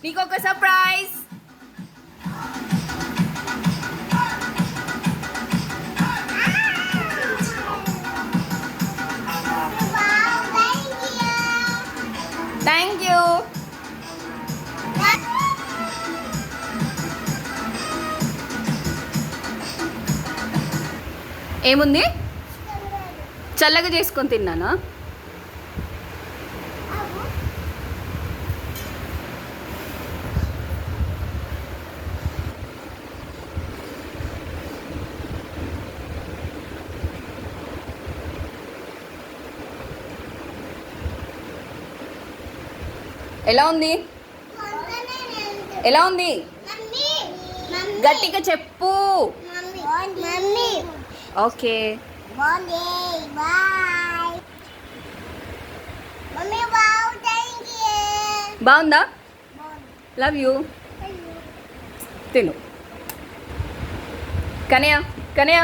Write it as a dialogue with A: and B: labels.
A: నీకు ఒక surprise. Thank you. ఏముంది? చల్లగా చేసుకొని తిన్నానా? ఎలా ఉంది? ఎలా ఉంది? గట్టిగా చెప్పు. ఓకే. బాగుందా? Love you. తిను. కన్యా, కన్యా.